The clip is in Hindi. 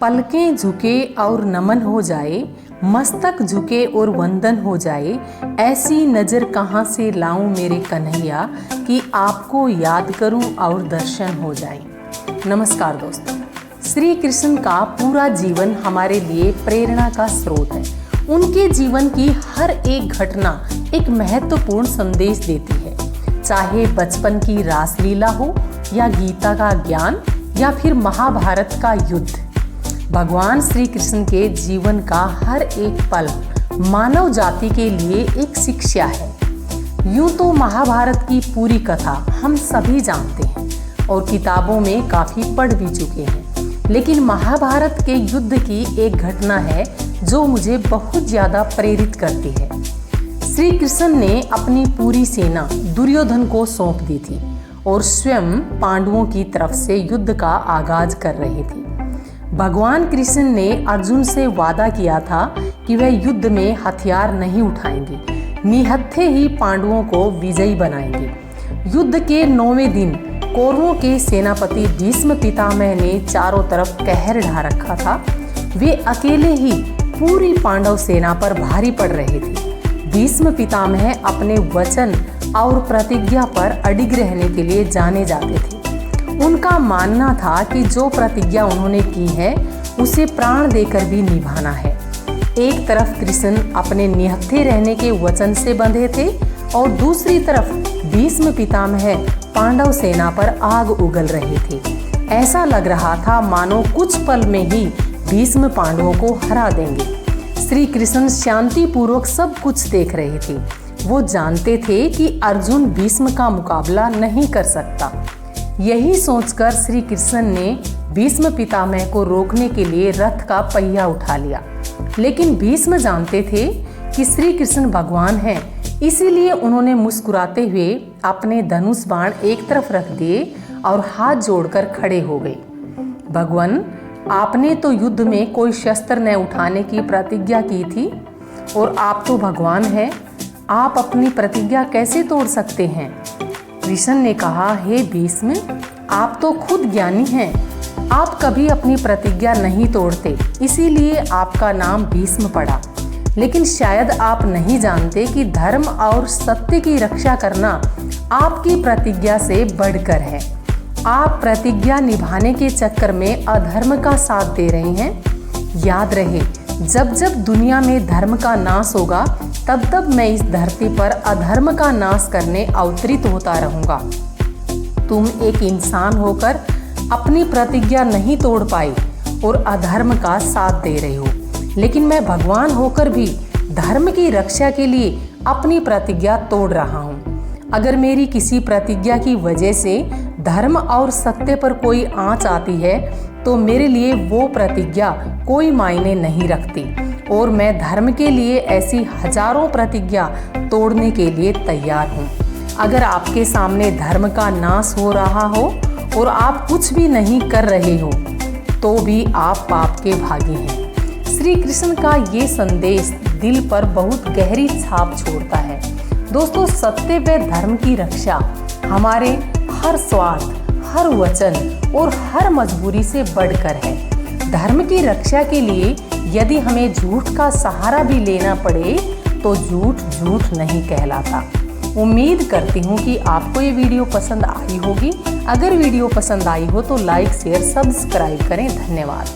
पलकें झुके और नमन हो जाए, मस्तक झुके और वंदन हो जाए, ऐसी नज़र कहाँ से लाऊं मेरे कन्हैया कि आपको याद करूं और दर्शन हो जाए। नमस्कार दोस्तों, श्री कृष्ण का पूरा जीवन हमारे लिए प्रेरणा का स्रोत है। उनके जीवन की हर एक घटना एक महत्वपूर्ण संदेश देती है, चाहे बचपन की रासलीला हो या गीता का ज्ञान या फिर महाभारत का युद्ध। भगवान श्री कृष्ण के जीवन का हर एक पल मानव जाति के लिए एक शिक्षा है। यूं तो महाभारत की पूरी कथा हम सभी जानते हैं और किताबों में काफ़ी पढ़ भी चुके हैं, लेकिन महाभारत के युद्ध की एक घटना है जो मुझे बहुत ज़्यादा प्रेरित करती है। श्री कृष्ण ने अपनी पूरी सेना दुर्योधन को सौंप दी थी और स्वयं पांडवों की तरफ से युद्ध का आगाज कर रहे थे। भगवान कृष्ण ने अर्जुन से वादा किया था कि वह युद्ध में हथियार नहीं उठाएंगे, निहत्थे ही पांडवों को विजयी बनाएंगे। युद्ध के 9वें दिन कौरवों के सेनापति भीष्म पितामह ने चारों तरफ कहर ढा रखा था। वे अकेले ही पूरी पांडव सेना पर भारी पड़ रहे थे। भीष्म पितामह अपने वचन और प्रतिज्ञा पर अडिग रहने के लिए जाने जाते थे। उनका मानना था कि जो प्रतिज्ञा उन्होंने की है उसे प्राण देकर भी निभाना है। एक तरफ कृष्ण अपने निहत्थे रहने के वचन से बंधे थे और दूसरी तरफ भीष्म पितामह पांडव सेना पर आग उगल रहे थे। ऐसा लग रहा था मानो कुछ पल में ही भीष्म पांडवों को हरा देंगे। श्री कृष्ण शांतिपूर्वक सब कुछ देख रहे थे। वो जानते थे कि अर्जुन भीष्म का मुकाबला नहीं कर सकता। यही सोचकर श्री कृष्ण ने भीष्म पितामह को रोकने के लिए रथ का पहिया उठा लिया, लेकिन भीष्म जानते थे कि श्री कृष्ण भगवान हैं, इसीलिए उन्होंने मुस्कुराते हुए अपने धनुष बाण एक तरफ रख दिए और हाथ जोड़कर खड़े हो गए। भगवान, आपने तो युद्ध में कोई शस्त्र न उठाने की प्रतिज्ञा की थी और आप तो भगवान हैं, आप अपनी प्रतिज्ञा कैसे तोड़ सकते हैं? कृष्ण ने कहा, हे भीष्म, आप तो खुद ज्ञानी हैं, आप कभी अपनी प्रतिज्ञा नहीं तोड़ते, इसीलिए आपका नाम भीष्म पड़ा। लेकिन शायद आप नहीं जानते कि धर्म और सत्य की रक्षा करना आपकी प्रतिज्ञा से बढ़कर है। आप प्रतिज्ञा निभाने के चक्कर में अधर्म का साथ दे रहे हैं। याद रहे, जब जब दुनिया में धर्म का नाश होगा तब तब मैं इस धरती पर अधर्म का नाश करने अवतरित होता रहूंगा। तुम एक इंसान होकर अपनी प्रतिज्ञा नहीं तोड़ पाए और अधर्म का साथ दे रहे हो, लेकिन मैं भगवान होकर भी धर्म की रक्षा के लिए अपनी प्रतिज्ञा तोड़ रहा हूँ। अगर मेरी किसी प्रतिज्ञा की वजह से धर्म और सत्य पर कोई आंच आती है तो मेरे लिए वो प्रतिज्ञा कोई मायने नहीं रखती और मैं धर्म के लिए ऐसी हजारों प्रतिज्ञा तोड़ने के लिए तैयार हूँ। अगर आपके सामने धर्म का नाश हो रहा हो और आप कुछ भी नहीं कर रहे हो तो भी आप पाप के भागी हैं। श्री कृष्ण का ये संदेश दिल पर बहुत गहरी छाप छोड़ता है। दोस्तों, सत्य व धर्म की रक्षा हमारे हर स्वार्थ, हर वचन और हर मजबूरी से बढ़कर है। धर्म की रक्षा के लिए यदि हमें झूठ का सहारा भी लेना पड़े तो झूठ झूठ नहीं कहलाता। उम्मीद करती हूँ कि आपको ये वीडियो पसंद आई होगी। अगर वीडियो पसंद आई हो तो लाइक, शेयर, सब्सक्राइब करें। धन्यवाद।